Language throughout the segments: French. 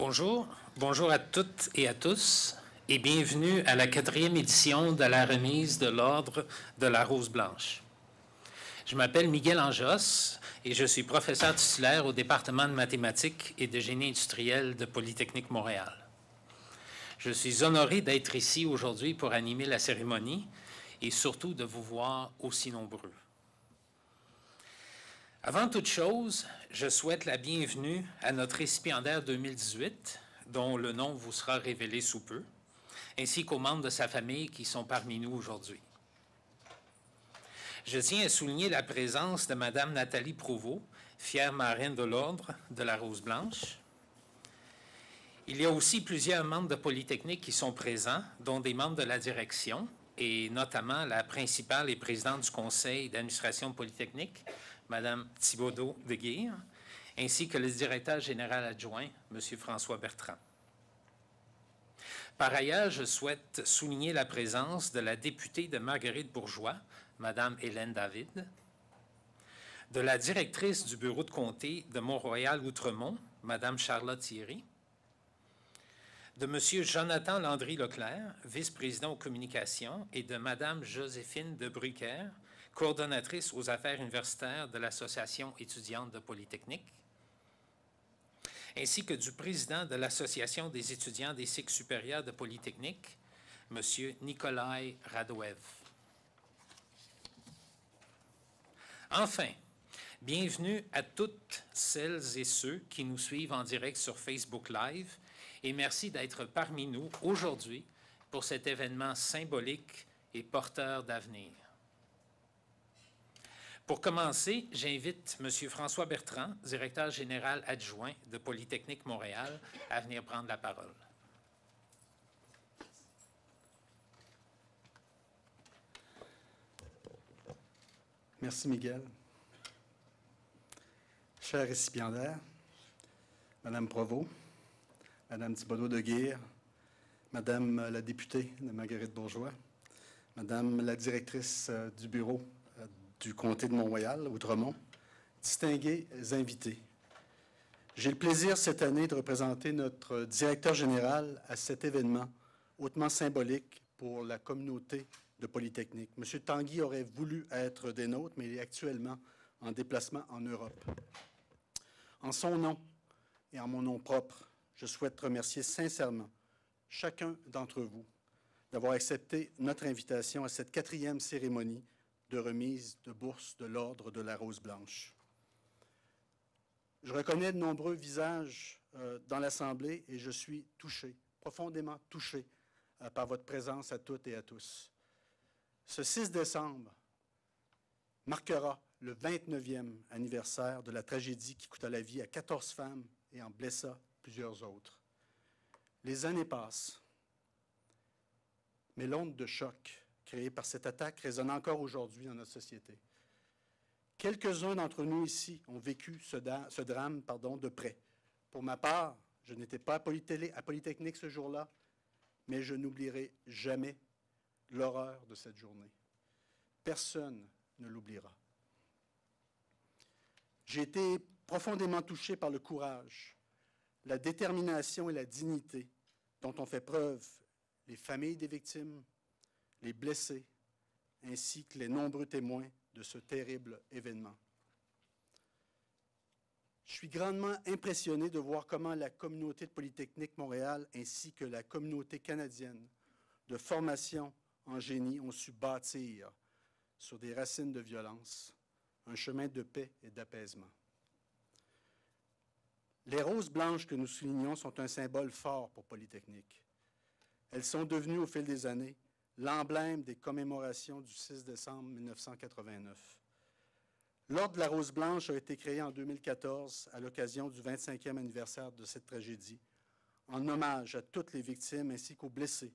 Bonjour, bonjour à toutes et à tous, et bienvenue à la 4e édition de la remise de l'Ordre de la Rose Blanche. Je m'appelle Miguel Anjos et je suis professeur titulaire au département de mathématiques et de génie industriel de Polytechnique Montréal. Je suis honoré d'être ici aujourd'hui pour animer la cérémonie et surtout de vous voir aussi nombreux. Avant toute chose, je souhaite la bienvenue à notre récipiendaire 2018, dont le nom vous sera révélé sous peu, ainsi qu'aux membres de sa famille qui sont parmi nous aujourd'hui. Je tiens à souligner la présence de Mme Nathalie Provost, fière marraine de l'Ordre de la Rose Blanche. Il y a aussi plusieurs membres de Polytechnique qui sont présents, dont des membres de la direction, et notamment la principale et présidente du conseil d'administration de Polytechnique, Mme Thibodeau de Guire, ainsi que le directeur général adjoint, M. François Bertrand. Par ailleurs, je souhaite souligner la présence de la députée de Marguerite-Bourgeoys, Mme Hélène David, de la directrice du bureau de comté de Mont-Royal-Outremont, Mme Charlotte Thierry, de M. Jonathan Landry-Leclerc, vice-président aux communications, et de Mme Joséphine de Brucker, coordonnatrice aux affaires universitaires de l'Association étudiante de Polytechnique, ainsi que du président de l'Association des étudiants des cycles supérieurs de Polytechnique, M. Nikolai Radoev. Enfin, bienvenue à toutes celles et ceux qui nous suivent en direct sur Facebook Live et merci d'être parmi nous aujourd'hui pour cet événement symbolique et porteur d'avenir. Pour commencer, j'invite M. François Bertrand, directeur général adjoint de Polytechnique Montréal, à venir prendre la parole. Merci, Miguel. Chers récipiendaires, Mme Provost, Mme Thibodeau de Guire, Mme la députée de Marguerite-Bourgeoys, Mme la directrice du bureau du comté de Mont-Royal, Outremont, distingués invités. J'ai le plaisir cette année de représenter notre directeur général à cet événement hautement symbolique pour la communauté de Polytechnique. M. Tanguy aurait voulu être des nôtres, mais il est actuellement en déplacement en Europe. En son nom et en mon nom propre, je souhaite remercier sincèrement chacun d'entre vous d'avoir accepté notre invitation à cette 4e cérémonie de remise de bourse de l'Ordre de la Rose Blanche. Je reconnais de nombreux visages dans l'Assemblée et je suis touché, profondément touché par votre présence à toutes et à tous. Ce 6 décembre marquera le 29e anniversaire de la tragédie qui coûta la vie à 14 femmes et en blessa plusieurs autres. Les années passent, mais l'onde de choc créée par cette attaque résonne encore aujourd'hui dans notre société. Quelques-uns d'entre nous ici ont vécu ce drame de près. Pour ma part, je n'étais pas à Polytechnique ce jour-là, mais je n'oublierai jamais l'horreur de cette journée. Personne ne l'oubliera. J'ai été profondément touché par le courage, la détermination et la dignité dont ont fait preuve les familles des victimes, les blessés, ainsi que les nombreux témoins de ce terrible événement. Je suis grandement impressionné de voir comment la communauté de Polytechnique Montréal ainsi que la communauté canadienne de formation en génie ont su bâtir sur des racines de violence un chemin de paix et d'apaisement. Les roses blanches que nous soulignons sont un symbole fort pour Polytechnique. Elles sont devenues au fil des années l'emblème des commémorations du 6 décembre 1989. L'Ordre de la Rose Blanche a été créé en 2014 à l'occasion du 25e anniversaire de cette tragédie, en hommage à toutes les victimes ainsi qu'aux blessés,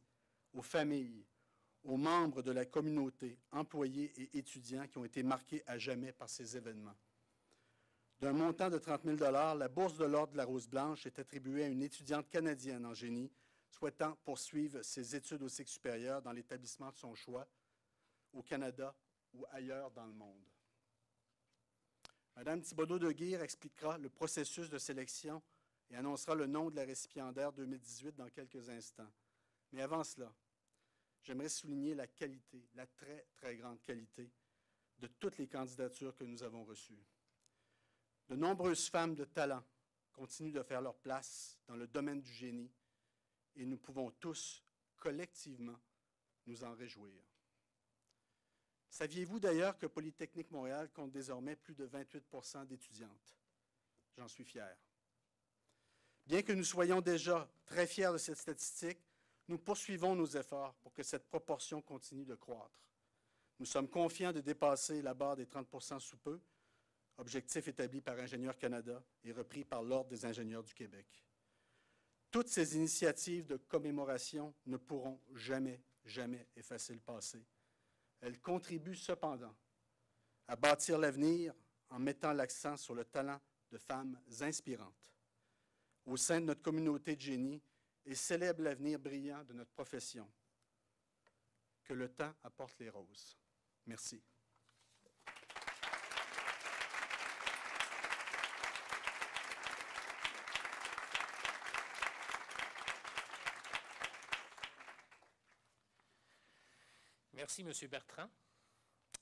aux familles, aux membres de la communauté, employés et étudiants qui ont été marqués à jamais par ces événements. D'un montant de 30 000 $, la bourse de l'Ordre de la Rose Blanche est attribuée à une étudiante canadienne en génie souhaitant poursuivre ses études au cycle supérieur dans l'établissement de son choix, au Canada ou ailleurs dans le monde. Mme Thibodeau de Guire expliquera le processus de sélection et annoncera le nom de la récipiendaire 2018 dans quelques instants. Mais avant cela, j'aimerais souligner la qualité, la très, très grande qualité de toutes les candidatures que nous avons reçues. De nombreuses femmes de talent continuent de faire leur place dans le domaine du génie et nous pouvons tous, collectivement, nous en réjouir. Saviez-vous d'ailleurs que Polytechnique Montréal compte désormais plus de 28 % d'étudiantes? J'en suis fier. Bien que nous soyons déjà très fiers de cette statistique, nous poursuivons nos efforts pour que cette proportion continue de croître. Nous sommes confiants de dépasser la barre des 30 % sous peu, objectif établi par Ingénieurs Canada et repris par l'Ordre des ingénieurs du Québec. Toutes ces initiatives de commémoration ne pourront jamais, jamais effacer le passé. Elles contribuent cependant à bâtir l'avenir en mettant l'accent sur le talent de femmes inspirantes au sein de notre communauté de génie et célèbrent l'avenir brillant de notre profession. Que le temps apporte les roses. Merci. Merci, M. Bertrand.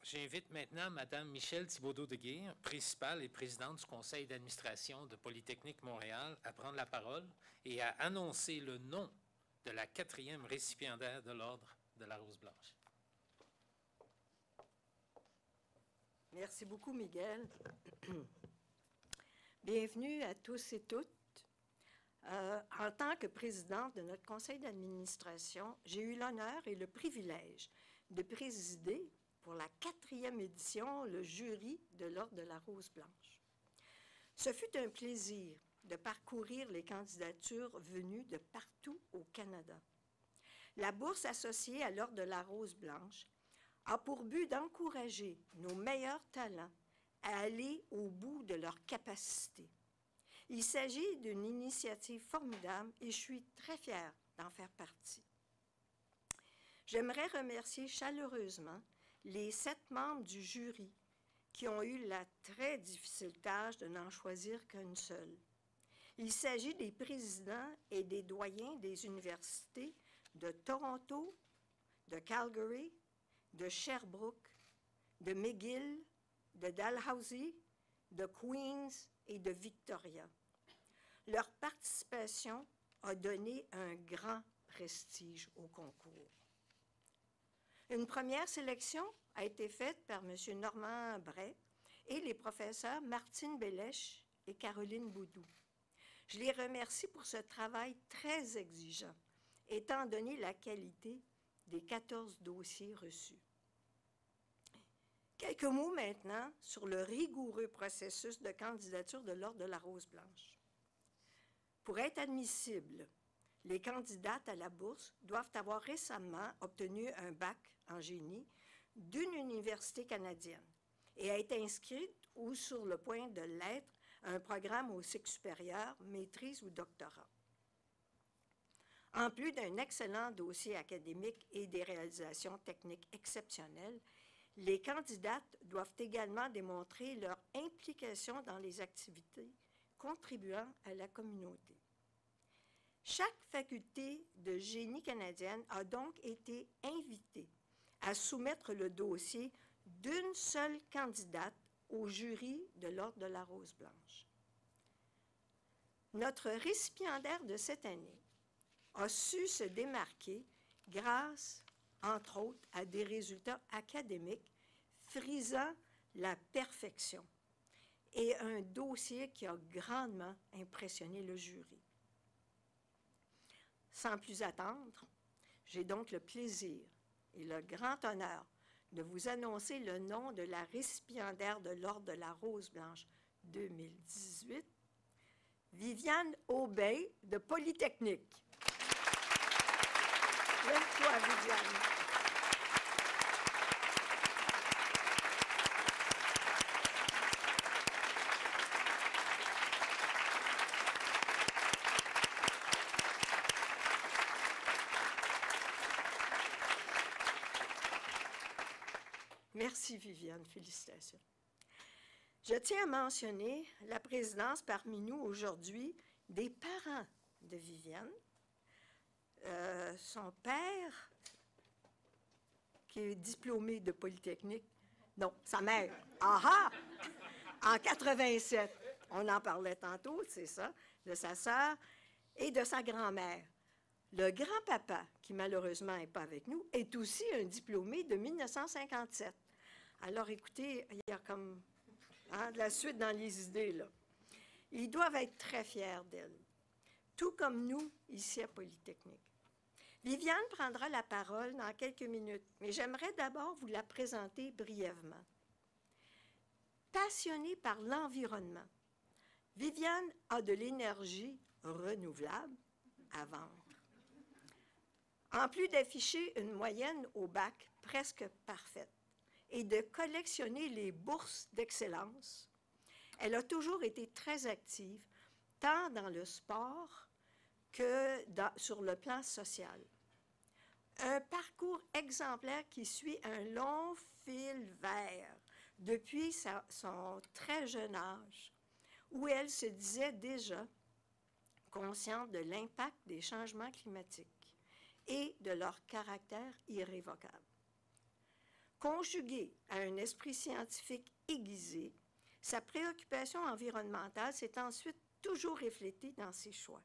J'invite maintenant Mme Michèle Thibodeau-Deguire, principale et présidente du conseil d'administration de Polytechnique Montréal, à prendre la parole et à annoncer le nom de la 4e récipiendaire de l'Ordre de la Rose Blanche. Merci beaucoup, Miguel. Bienvenue à tous et toutes. En tant que présidente de notre conseil d'administration, j'ai eu l'honneur et le privilège de présider pour la 4e édition le jury de l'Ordre de la Rose Blanche. Ce fut un plaisir de parcourir les candidatures venues de partout au Canada. La bourse associée à l'Ordre de la Rose Blanche a pour but d'encourager nos meilleurs talents à aller au bout de leurs capacités. Il s'agit d'une initiative formidable et je suis très fière d'en faire partie. J'aimerais remercier chaleureusement les 7 membres du jury qui ont eu la très difficile tâche de n'en choisir qu'une seule. Il s'agit des présidents et des doyens des universités de Toronto, de Calgary, de Sherbrooke, de McGill, de Dalhousie, de Queens et de Victoria. Leur participation a donné un grand prestige au concours. Une première sélection a été faite par M. Normand Bray et les professeurs Martine Bellèche et Caroline Boudou. Je les remercie pour ce travail très exigeant, étant donné la qualité des 14 dossiers reçus. Quelques mots maintenant sur le rigoureux processus de candidature de l'Ordre de la Rose Blanche. Pour être admissibles, les candidates à la bourse doivent avoir récemment obtenu un bac en génie d'une université canadienne et être inscrites ou sur le point de l'être à un programme au cycle supérieur, maîtrise ou doctorat. En plus d'un excellent dossier académique et des réalisations techniques exceptionnelles, les candidates doivent également démontrer leur implication dans les activités contribuant à la communauté. Chaque faculté de génie canadienne a donc été invitée à soumettre le dossier d'une seule candidate au jury de l'Ordre de la Rose Blanche. Notre récipiendaire de cette année a su se démarquer grâce, entre autres, à des résultats académiques frisant la perfection et un dossier qui a grandement impressionné le jury. Sans plus attendre, j'ai donc le plaisir et le grand honneur de vous annoncer le nom de la récipiendaire de l'Ordre de la Rose Blanche 2018, Viviane Aubin de Polytechnique. Lève-toi, Viviane. Merci, Viviane. Félicitations. Je tiens à mentionner la présidence parmi nous aujourd'hui des parents de Viviane. Son père, qui est diplômé de Polytechnique, non, sa mère, en 87, on en parlait tantôt, c'est ça, de sa sœur et de sa grand-mère. Le grand-papa, qui malheureusement n'est pas avec nous, est aussi un diplômé de 1957. Alors écoutez, il y a comme de la suite dans les idées, là. Ils doivent être très fiers d'elle, tout comme nous ici à Polytechnique. Viviane prendra la parole dans quelques minutes, mais j'aimerais d'abord vous la présenter brièvement. Passionnée par l'environnement, Viviane a de l'énergie renouvelable à vendre. En plus d'afficher une moyenne au bac presque parfaite et de collectionner les bourses d'excellence, elle a toujours été très active, tant dans le sport que sur le plan social. Un parcours exemplaire qui suit un long fil vert depuis son très jeune âge, où elle se disait déjà consciente de l'impact des changements climatiques et de leur caractère irrévocable. Conjuguée à un esprit scientifique aiguisé, sa préoccupation environnementale s'est ensuite toujours reflétée dans ses choix.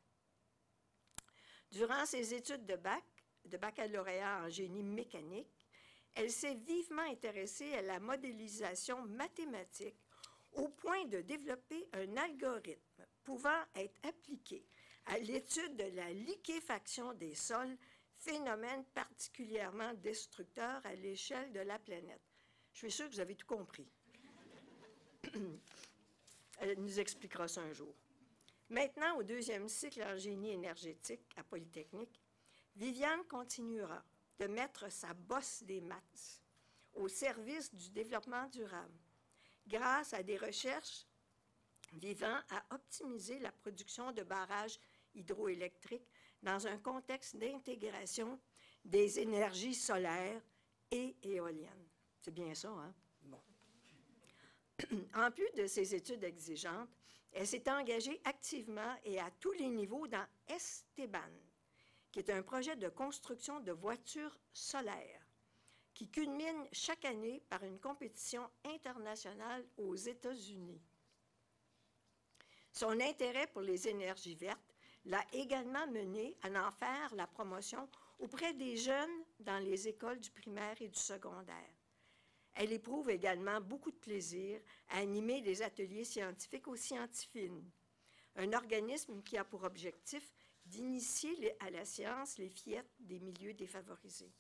Durant ses études de baccalauréat en génie mécanique, elle s'est vivement intéressée à la modélisation mathématique au point de développer un algorithme pouvant être appliqué à l'étude de la liquéfaction des sols, phénomène particulièrement destructeur à l'échelle de la planète. Je suis sûre que vous avez tout compris. Elle nous expliquera ça un jour. Maintenant, au deuxième cycle en génie énergétique à Polytechnique, Viviane continuera de mettre sa bosse des maths au service du développement durable, grâce à des recherches visant à optimiser la production de barrages hydroélectriques dans un contexte d'intégration des énergies solaires et éoliennes. C'est bien ça, hein? Bon. En plus de ces études exigeantes, elle s'est engagée activement et à tous les niveaux dans Esteban, qui est un projet de construction de voitures solaires qui culmine chaque année par une compétition internationale aux États-Unis. Son intérêt pour les énergies vertes l'a également mené à en faire la promotion auprès des jeunes dans les écoles du primaire et du secondaire. Elle éprouve également beaucoup de plaisir à animer des ateliers scientifiques au Scientifine, un organisme qui a pour objectif d'initier à la science les fillettes des milieux défavorisés.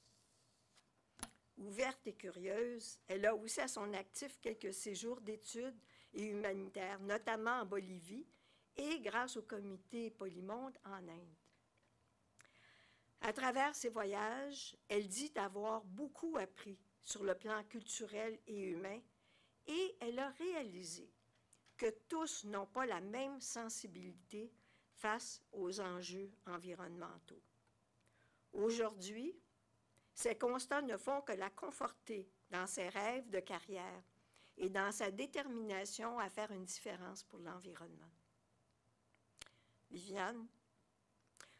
Ouverte et curieuse, elle a aussi à son actif quelques séjours d'études et humanitaires, notamment en Bolivie et grâce au comité Polymonde en Inde. À travers ses voyages, elle dit avoir beaucoup appris sur le plan culturel et humain et elle a réalisé que tous n'ont pas la même sensibilité face aux enjeux environnementaux. Aujourd'hui, ces constats ne font que la conforter dans ses rêves de carrière et dans sa détermination à faire une différence pour l'environnement. Viviane,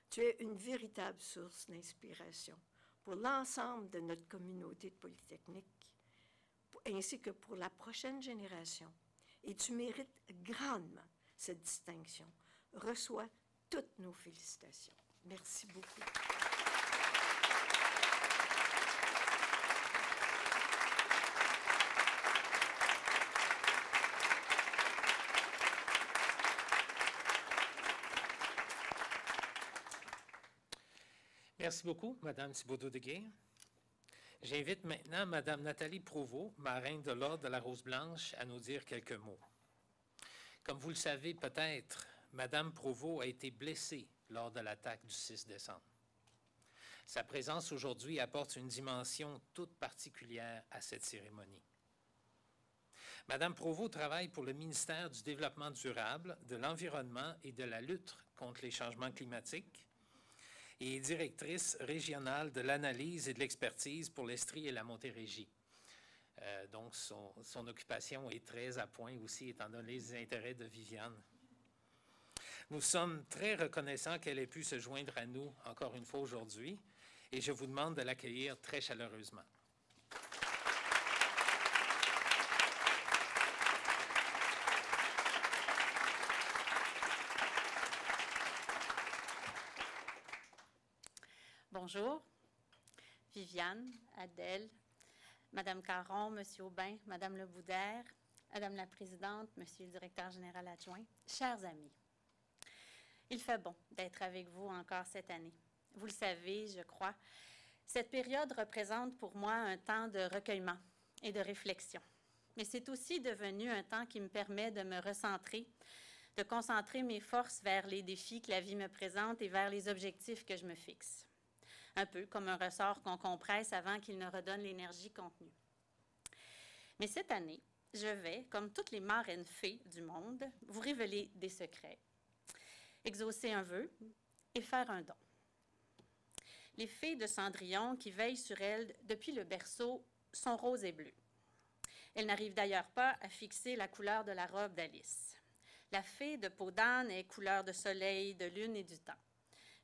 tu es une véritable source d'inspiration pour l'ensemble de notre communauté de Polytechnique, ainsi que pour la prochaine génération. Et tu mérites grandement cette distinction. Reçois toutes nos félicitations. Merci beaucoup. Merci beaucoup, Mme Thibodeau-Deguire. J'invite maintenant Mme Nathalie Provost, marraine de l'Ordre de la Rose-Blanche, à nous dire quelques mots. Comme vous le savez peut-être, Mme Provost a été blessée lors de l'attaque du 6 décembre. Sa présence aujourd'hui apporte une dimension toute particulière à cette cérémonie. Mme Provost travaille pour le ministère du Développement durable, de l'Environnement et de la lutte contre les changements climatiques et est directrice régionale de l'analyse et de l'expertise pour l'Estrie et la Montérégie. Donc, son occupation est très à point aussi, étant donné les intérêts de Viviane. Nous sommes très reconnaissants qu'elle ait pu se joindre à nous encore une fois aujourd'hui et je vous demande de l'accueillir très chaleureusement. Bonjour, Viviane, Adèle, Madame Caron, Monsieur Aubin, Madame Leboudère, Madame la Présidente, Monsieur le Directeur général adjoint, chers amis. Il fait bon d'être avec vous encore cette année. Vous le savez, je crois, cette période représente pour moi un temps de recueillement et de réflexion. Mais c'est aussi devenu un temps qui me permet de me recentrer, de concentrer mes forces vers les défis que la vie me présente et vers les objectifs que je me fixe. Un peu comme un ressort qu'on compresse avant qu'il ne redonne l'énergie contenue. Mais cette année, je vais, comme toutes les marraines fées du monde, vous révéler des secrets, exaucer un vœu et faire un don. Les fées de Cendrillon qui veillent sur elle depuis le berceau sont roses et bleues. Elles n'arrivent d'ailleurs pas à fixer la couleur de la robe d'Alice. La fée de peau d'âne est couleur de soleil, de lune et du temps.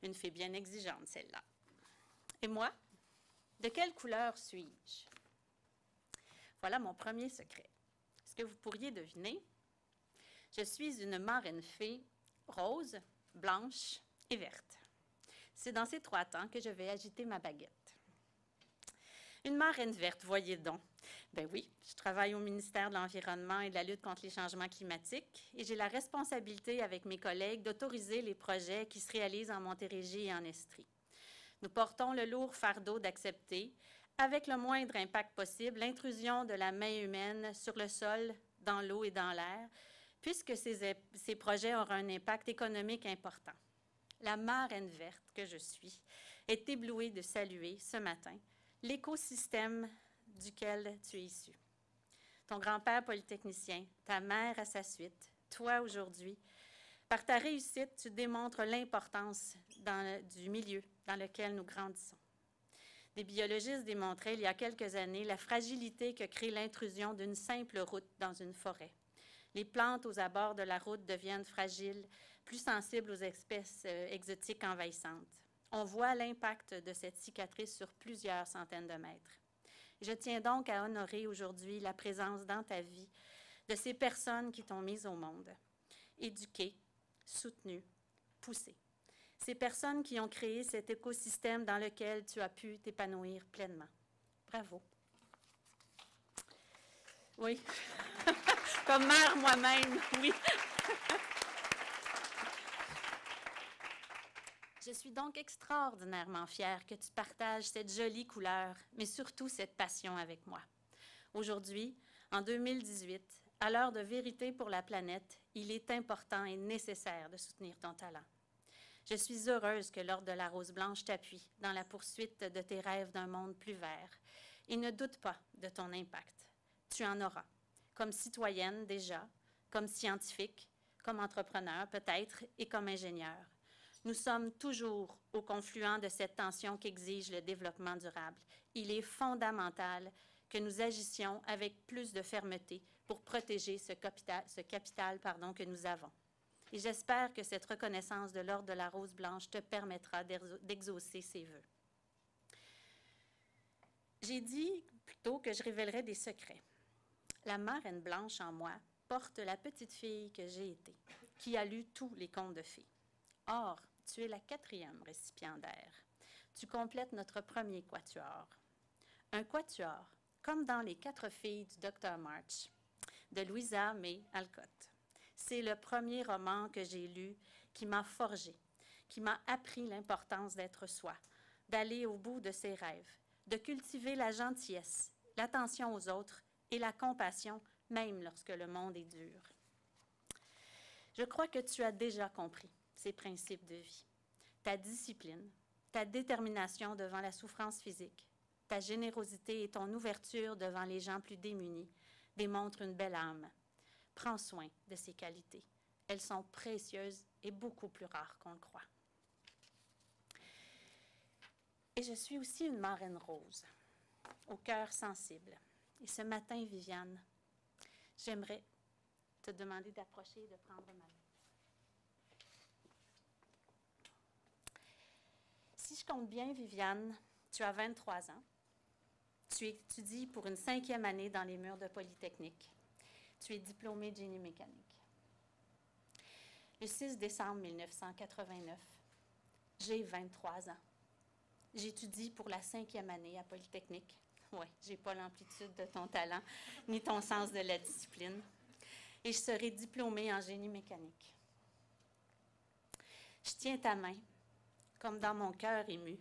Une fée bien exigeante, celle-là. Et moi, de quelle couleur suis-je? Voilà mon premier secret. Est-ce que vous pourriez deviner? Je suis une marraine fée rose, blanche et verte. C'est dans ces trois temps que je vais agiter ma baguette. Une marraine verte, voyez donc. Ben oui, je travaille au ministère de l'Environnement et de la lutte contre les changements climatiques et j'ai la responsabilité avec mes collègues d'autoriser les projets qui se réalisent en Montérégie et en Estrie. Nous portons le lourd fardeau d'accepter, avec le moindre impact possible, l'intrusion de la main humaine sur le sol, dans l'eau et dans l'air, puisque ces projets auront un impact économique important. La marraine verte que je suis est éblouie de saluer ce matin l'écosystème duquel tu es issu. Ton grand-père polytechnicien, ta mère à sa suite, toi aujourd'hui, par ta réussite, tu démontres l'importance du milieu dans lequel nous grandissons. Des biologistes démontraient il y a quelques années la fragilité que crée l'intrusion d'une simple route dans une forêt. Les plantes aux abords de la route deviennent fragiles, plus sensibles aux espèces exotiques envahissantes. On voit l'impact de cette cicatrice sur plusieurs centaines de mètres. Je tiens donc à honorer aujourd'hui la présence dans ta vie de ces personnes qui t'ont mise au monde, éduquées, soutenues, poussées. Ces personnes qui ont créé cet écosystème dans lequel tu as pu t'épanouir pleinement. Bravo. Oui, comme mère moi-même, oui. Je suis donc extraordinairement fière que tu partages cette jolie couleur, mais surtout cette passion avec moi. Aujourd'hui, en 2018, à l'heure de vérité pour la planète, il est important et nécessaire de soutenir ton talent. Je suis heureuse que l'Ordre de la Rose Blanche t'appuie dans la poursuite de tes rêves d'un monde plus vert. Et ne doute pas de ton impact. Tu en auras, comme citoyenne déjà, comme scientifique, comme entrepreneur peut-être et comme ingénieur. Nous sommes toujours au confluent de cette tension qu'exige le développement durable. Il est fondamental que nous agissions avec plus de fermeté pour protéger ce capital que nous avons. Et j'espère que cette reconnaissance de l'Ordre de la Rose Blanche te permettra d'exaucer ces vœux. J'ai dit plutôt que je révélerais des secrets. La marraine blanche en moi porte la petite fille que j'ai été, qui a lu tous les contes de fées. Or, tu es la 4e récipiendaire. Tu complètes notre premier quatuor. Un quatuor, comme dans Les 4 filles du Dr. March, de Louisa May Alcott. C'est le premier roman que j'ai lu qui m'a forgé, qui m'a appris l'importance d'être soi, d'aller au bout de ses rêves, de cultiver la gentillesse, l'attention aux autres et la compassion, même lorsque le monde est dur. Je crois que tu as déjà compris ces principes de vie. Ta discipline, ta détermination devant la souffrance physique, ta générosité et ton ouverture devant les gens plus démunis démontrent une belle âme. Prends soin de ces qualités. Elles sont précieuses et beaucoup plus rares qu'on le croit. Et je suis aussi une marraine rose, au cœur sensible. Et ce matin, Viviane, j'aimerais te demander d'approcher et de prendre ma main. compte bien, Viviane, tu as 23 ans. Tu étudies pour une 5e année dans les murs de Polytechnique. Tu es diplômée de génie mécanique. Le 6 décembre 1989, j'ai 23 ans. J'étudie pour la 5e année à Polytechnique. Oui, je n'ai pas l'amplitude de ton talent, ni ton sens de la discipline. Et je serai diplômée en génie mécanique. Je tiens ta main, comme dans mon cœur ému,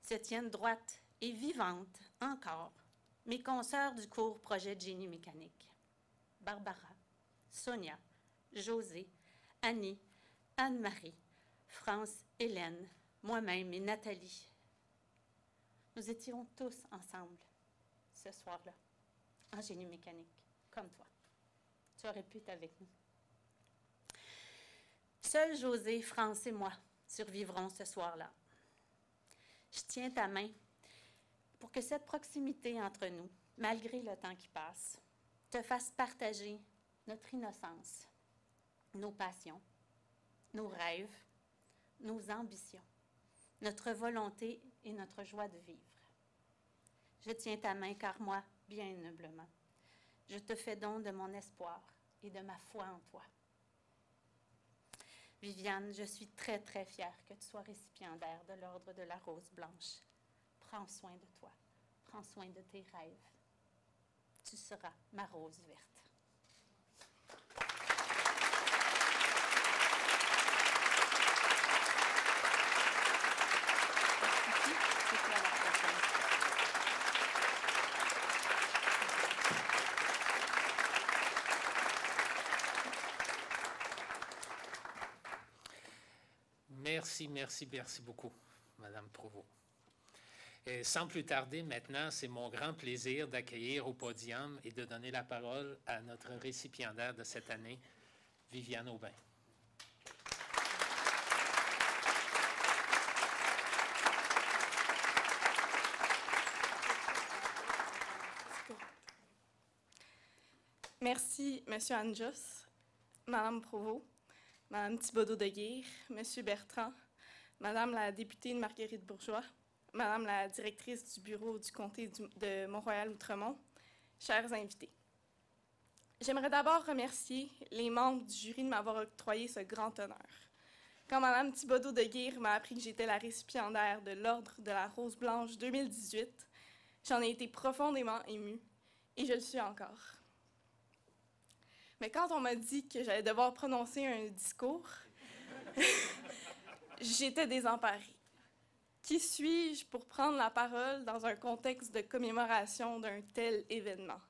se tiennent droite et vivante encore mes consoeurs du cours projet de génie mécanique. Barbara, Sonia, José, Annie, Anne-Marie, France, Hélène, moi-même et Nathalie. Nous étions tous ensemble ce soir-là, en génie mécanique, comme toi. Tu aurais pu être avec nous. Seuls José, France et moi survivrons ce soir-là. Je tiens ta main pour que cette proximité entre nous, malgré le temps qui passe, te fasse partager notre innocence, nos passions, nos rêves, nos ambitions, notre volonté et notre joie de vivre. Je tiens ta main car moi, bien humblement, je te fais don de mon espoir et de ma foi en toi. Viviane, je suis très, très fière que tu sois récipiendaire de l'Ordre de la Rose Blanche. Prends soin de toi. Prends soin de tes rêves. Tu seras ma rose verte. C'est toi la prochaine. Merci beaucoup, Madame Provost. Et sans plus tarder, maintenant, c'est mon grand plaisir d'accueillir au podium et de donner la parole à notre récipiendaire de cette année, Viviane Aubin. Merci, M. Anjos, Mme Provost, Mme Thibodeau-Deguire, M. Bertrand, Mme la députée Marguerite Bourgeois, Madame la directrice du bureau du comté de Mont-Royal-Outremont, chers invités. J'aimerais d'abord remercier les membres du jury de m'avoir octroyé ce grand honneur. Quand Mme Thibodeau-Deguire m'a appris que j'étais la récipiendaire de l'Ordre de la Rose Blanche 2018, j'en ai été profondément émue et je le suis encore. Mais quand on m'a dit que j'allais devoir prononcer un discours, j'étais désemparée. Qui suis-je pour prendre la parole dans un contexte de commémoration d'un tel événement?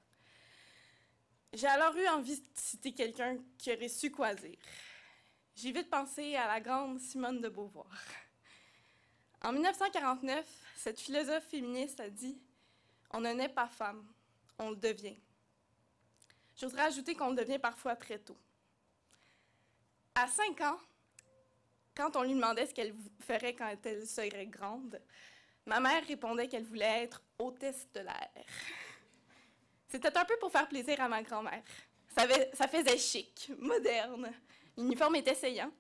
J'ai alors eu envie de citer quelqu'un qui aurait su quoi dire. J'ai vite pensé à la grande Simone de Beauvoir. En 1949, cette philosophe féministe a dit « On ne naît pas femme, on le devient ». J'oserais ajouter qu'on le devient parfois très tôt. À 5 ans, quand on lui demandait ce qu'elle ferait quand elle serait grande, ma mère répondait qu'elle voulait être hôtesse de l'air. C'était un peu pour faire plaisir à ma grand-mère. Ça faisait chic, moderne. L'uniforme était saillant.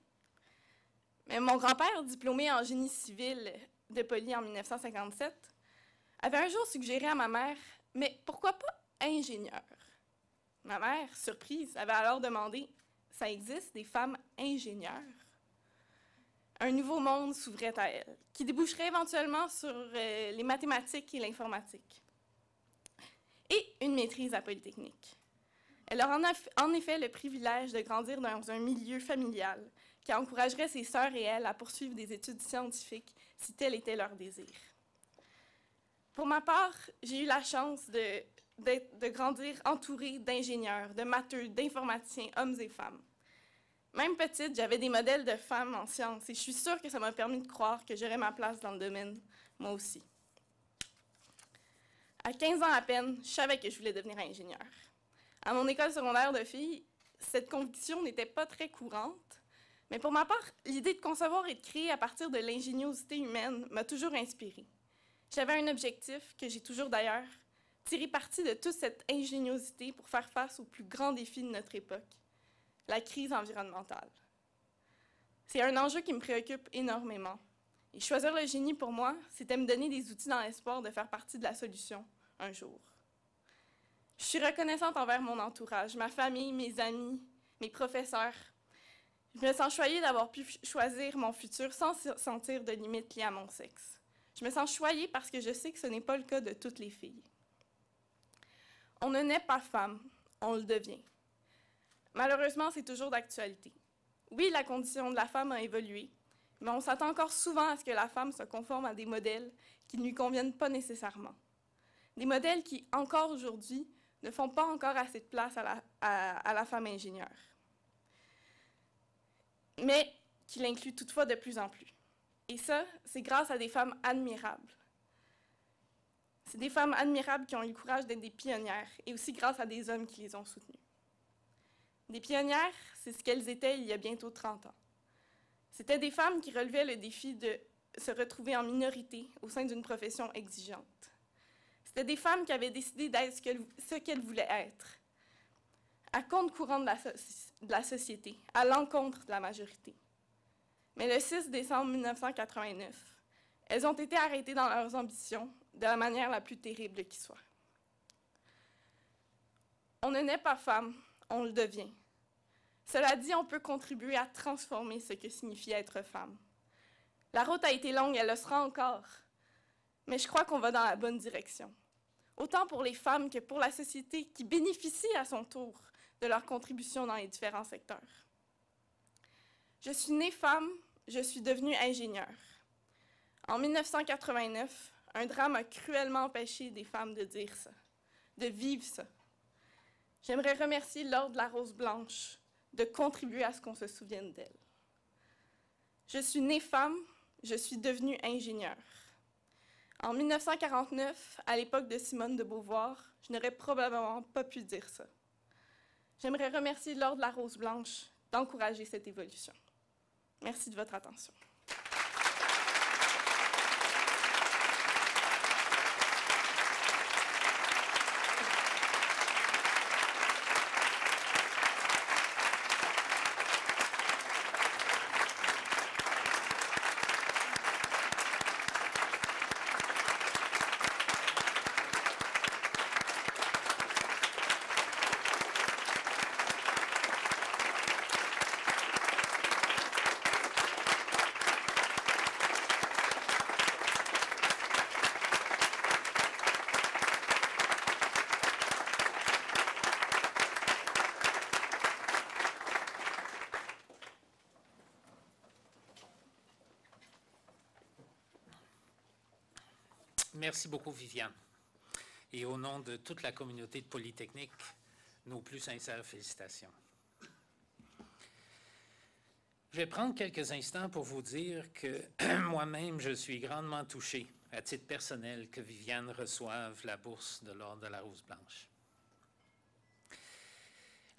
Mais mon grand-père, diplômé en génie civil de Poly en 1957, avait un jour suggéré à ma mère « Mais pourquoi pas ingénieur? » Ma mère, surprise, avait alors demandé « Ça existe des femmes ingénieures? » Un nouveau monde s'ouvrait à elle, qui déboucherait éventuellement sur les mathématiques et l'informatique. Et une maîtrise à Polytechnique. Elle aura en effet le privilège de grandir dans un milieu familial qui encouragerait ses sœurs et elle à poursuivre des études scientifiques si tel était leur désir. Pour ma part, j'ai eu la chance de grandir entourée d'ingénieurs, de matheux, d'informaticiens, hommes et femmes. Même petite, j'avais des modèles de femmes en sciences et je suis sûre que ça m'a permis de croire que j'aurais ma place dans le domaine, moi aussi. À 15 ans à peine, je savais que je voulais devenir ingénieure. À mon école secondaire de filles, cette conviction n'était pas très courante, mais pour ma part, l'idée de concevoir et de créer à partir de l'ingéniosité humaine m'a toujours inspirée. J'avais un objectif, que j'ai toujours d'ailleurs, tirer parti de toute cette ingéniosité pour faire face aux plus grands défis de notre époque, la crise environnementale. C'est un enjeu qui me préoccupe énormément. Et choisir le génie, pour moi, c'était me donner des outils dans l'espoir de faire partie de la solution un jour. Je suis reconnaissante envers mon entourage, ma famille, mes amis, mes professeurs. Je me sens choyée d'avoir pu choisir mon futur sans sentir de limites liées à mon sexe. Je me sens choyée parce que je sais que ce n'est pas le cas de toutes les filles. On ne naît pas femme, on le devient. Malheureusement, c'est toujours d'actualité. Oui, la condition de la femme a évolué, mais on s'attend encore souvent à ce que la femme se conforme à des modèles qui ne lui conviennent pas nécessairement. Des modèles qui, encore aujourd'hui, ne font pas encore assez de place à la femme ingénieure, mais qui l'incluent toutefois de plus en plus. Et ça, c'est grâce à des femmes admirables. C'est des femmes admirables qui ont eu le courage d'être des pionnières, et aussi grâce à des hommes qui les ont soutenues. Des pionnières, c'est ce qu'elles étaient il y a bientôt 30 ans. C'était des femmes qui relevaient le défi de se retrouver en minorité au sein d'une profession exigeante. C'était des femmes qui avaient décidé d'être ce qu'elles voulaient être, à contre-courant de la société, à l'encontre de la majorité. Mais le 6 décembre 1989, elles ont été arrêtées dans leurs ambitions de la manière la plus terrible qui soit. On ne naît pas femme, on le devient. Cela dit, on peut contribuer à transformer ce que signifie être femme. La route a été longue, elle le sera encore, mais je crois qu'on va dans la bonne direction. Autant pour les femmes que pour la société qui bénéficie à son tour de leur contribution dans les différents secteurs. Je suis née femme, je suis devenue ingénieure. En 1989, un drame a cruellement empêché des femmes de dire ça, de vivre ça. J'aimerais remercier l'Ordre de la Rose Blanche de contribuer à ce qu'on se souvienne d'elle. Je suis née femme, je suis devenue ingénieure. En 1949, à l'époque de Simone de Beauvoir, je n'aurais probablement pas pu dire ça. J'aimerais remercier l'Ordre de la Rose Blanche d'encourager cette évolution. Merci de votre attention. Merci beaucoup, Viviane. Et au nom de toute la communauté de Polytechnique, nos plus sincères félicitations. Je vais prendre quelques instants pour vous dire que moi-même, je suis grandement touché, à titre personnel, que Viviane reçoive la bourse de l'Ordre de la Rose Blanche.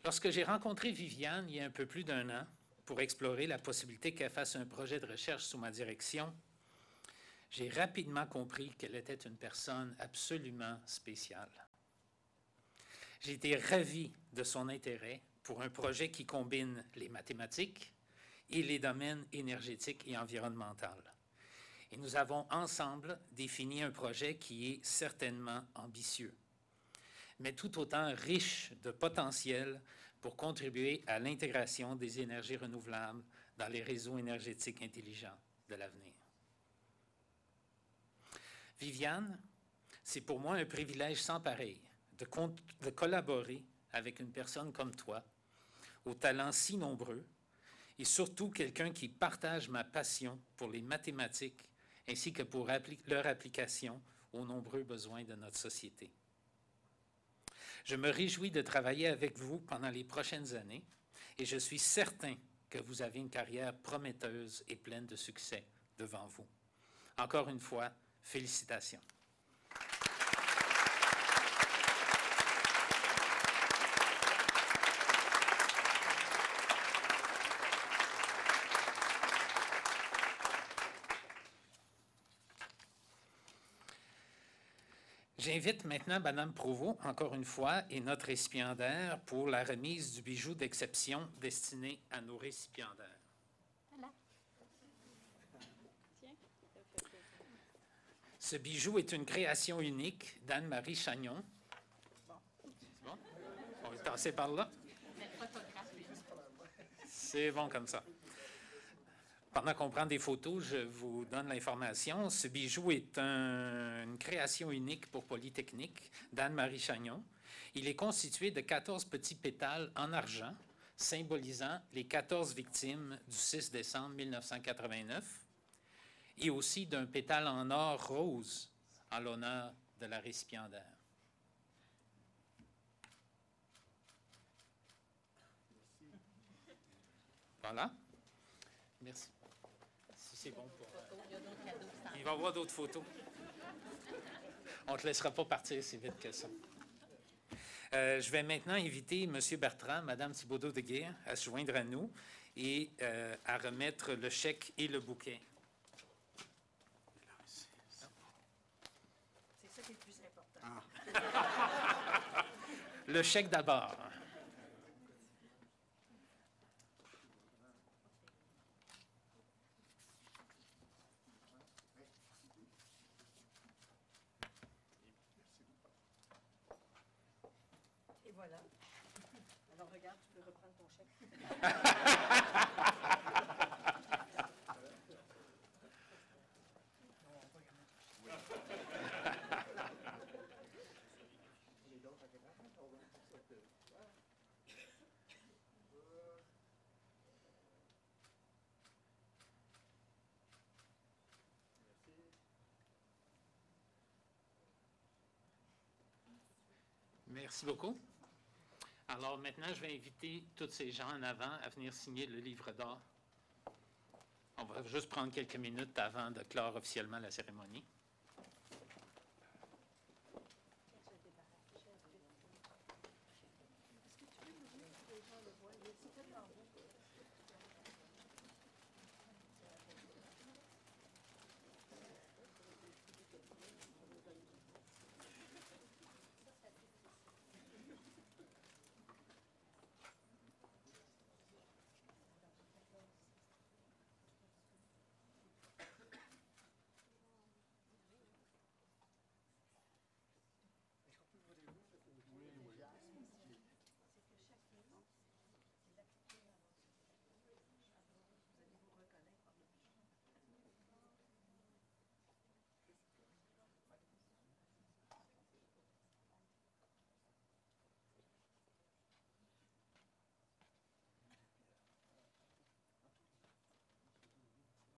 Lorsque j'ai rencontré Viviane il y a un peu plus d'1 an pour explorer la possibilité qu'elle fasse un projet de recherche sous ma direction, j'ai rapidement compris qu'elle était une personne absolument spéciale. J'ai été ravi de son intérêt pour un projet qui combine les mathématiques et les domaines énergétiques et environnementaux. Et nous avons ensemble défini un projet qui est certainement ambitieux, mais tout autant riche de potentiel pour contribuer à l'intégration des énergies renouvelables dans les réseaux énergétiques intelligents de l'avenir. Viviane, c'est pour moi un privilège sans pareil de collaborer avec une personne comme toi, aux talents si nombreux, et surtout quelqu'un qui partage ma passion pour les mathématiques ainsi que pour leur application aux nombreux besoins de notre société. Je me réjouis de travailler avec vous pendant les prochaines années et je suis certain que vous avez une carrière prometteuse et pleine de succès devant vous. Encore une fois, félicitations. J'invite maintenant Mme Provost, encore une fois, et notre récipiendaire pour la remise du bijou d'exception destiné à nos récipiendaires. Voilà. Ce bijou est une création unique d'Anne-Marie Chagnon. C'est bon? On va le tasser par là. C'est bon comme ça. Pendant qu'on prend des photos, je vous donne l'information. Ce bijou est une création unique pour Polytechnique d'Anne-Marie Chagnon. Il est constitué de 14 petits pétales en argent, symbolisant les 14 victimes du 6 décembre 1989, et aussi d'un pétale en or rose en l'honneur de la récipiendaire. Voilà. Merci. Si c'est bon pour... Il va y avoir d'autres photos. On ne te laissera pas partir si vite que ça. Je vais maintenant inviter M. Bertrand, Mme Thibodeau de Guire à se joindre à nous et à remettre le chèque et le bouquet. C'est ça qui est le plus important. Ah. Le chèque d'abord. Et voilà. Alors regarde, tu peux reprendre ton chèque. Merci beaucoup. Alors maintenant, je vais inviter tous ces gens en avant à venir signer le livre d'or. On va juste prendre quelques minutes avant de clore officiellement la cérémonie.